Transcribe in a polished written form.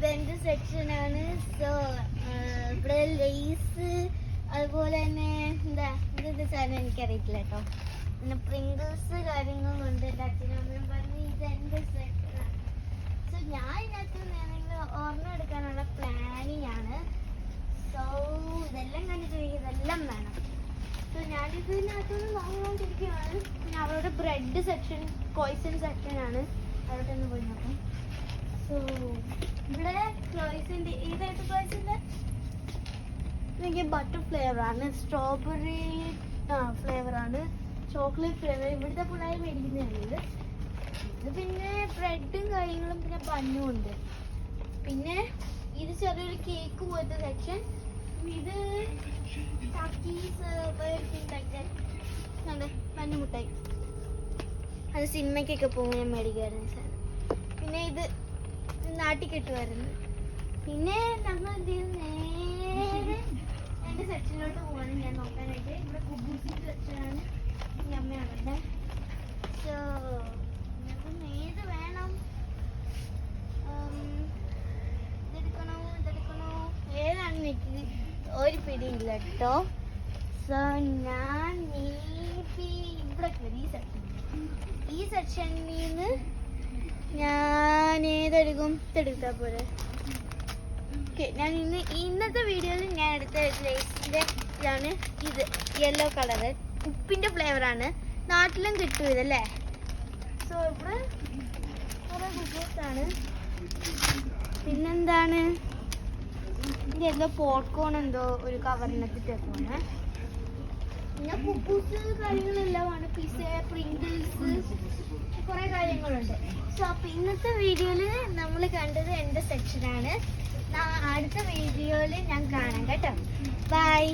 ഇതെന്റെ സെക്ഷനാണ്. സോ ഇവിടെ ലേസ് അതുപോലെ തന്നെ എന്താ ഇതെന്താ സാധനം എനിക്കറിയില്ല കേട്ടോ. പിന്നെ പ്രിങ്കിൾസ് കാര്യങ്ങളുണ്ട്. എൻ്റെ അച്ഛനും അമ്മയും പറഞ്ഞ് ഇതെന്റെ സെക്ഷനാണ്. സോ ഞാൻ ഇതിനകത്ത് വേണമെങ്കിൽ ഓർമ്മ എടുക്കാനുള്ള പ്ലാനിങ് ആണ്. സോ ഇതെല്ലാം കണ്ടിട്ട് ഇതെല്ലാം വേണം. സോ ഞാനിതിനകത്തുനിന്ന് വാങ്ങിക്കൊണ്ടിരിക്കുകയാണ്. പിന്നെ അവരുടെ ബ്രെഡ് സെക്ഷൻ കോയിസൺ സെക്ഷനാണ്. അവിടെ ഒന്ന് പോയി നോക്കാം. സോ ഇവിടെ ക്ലോയ്സിൻ്റെ ഏതായിട്ട് ക്ലോയ്സിൻ്റെ എനിക്ക് ബട്ടർ ഫ്ലേവറാണ്, സ്ട്രോബെറി ഫ്ലേവറാണ്, ചോക്ലേറ്റ് ഫ്ലേവർ. ഇവിടുത്തെ പിള്ളേർ മേടിക്കുന്നതാണ് ഇത്. പിന്നെ ബ്രെഡും കാര്യങ്ങളും പിന്നെ ബണ്ണും ഉണ്ട്. പിന്നെ ഇത് ചെറിയൊരു കേക്ക് പോലത്തെ സെക്ഷൻ. ഇത് ചക്കീസ് മഞ്ഞുമുട്ടായി, അത് സിനിമയ്ക്കൊക്കെ പോകുമ്പോൾ ഞാൻ മേടിക്കാറുണ്ട് സാധനം. പിന്നെ ഇത് നാട്ടിൽ കെട്ടുമായിരുന്നു. പിന്നെ നമ്മൾ എന്ത് ചെയ്ത് നേരെ എൻ്റെ സെക്ഷനിലോട്ട് പോകണം ഞാൻ നോക്കാനായിട്ട്. ഇവിടെ കുബൂസ് സെക്ഷനാണ്. ഈ അമ്മയാണല്ലേ. സോ ഏത് വേണം, ഇതെടുക്കണോ ഏതാണ് എനിക്ക് ഒരു പിടിയില്ല കേട്ടോ. സോ ഞാൻ ഇവിടെ ഈ സെക്ഷനിൽ നിന്ന് ഞാൻ ഏതെടുക്കും, ഇതെടുത്താൽ പോലെ. ഓക്കെ, ഞാൻ ഇന്നത്തെ വീഡിയോയിൽ ഞാൻ എടുത്ത ലേസിൻ്റെ ഇതാണ്. ഇത് യെല്ലോ കളറ് ഉപ്പിൻ്റെ ഫ്ലേവറാണ്. നാട്ടിലും കിട്ടും ഇതല്ലേ. സോ ഇവിടെ കുറേ ബുക്സാണ്. പിന്നെന്താണ്, ഇതെന്തോ പോപ്കോൺ എന്തോ ഒരു കവറിനകത്തിട്ടേക്കാണ്. പിന്നെ കുബൂസ് കാര്യങ്ങളെല്ലാമാണ്. പിസ്സ, പ്രിങ്കിൾസ്, കുറേ കാര്യങ്ങളുണ്ട്. സോ അപ്പോൾ ഇന്നത്തെ വീഡിയോയിൽ നമ്മൾ കണ്ടത് എൻ്റെ സെക്ഷനാണ്. അടുത്ത വീഡിയോയിൽ ഞാൻ കാണാം കേട്ടോ. ബൈ.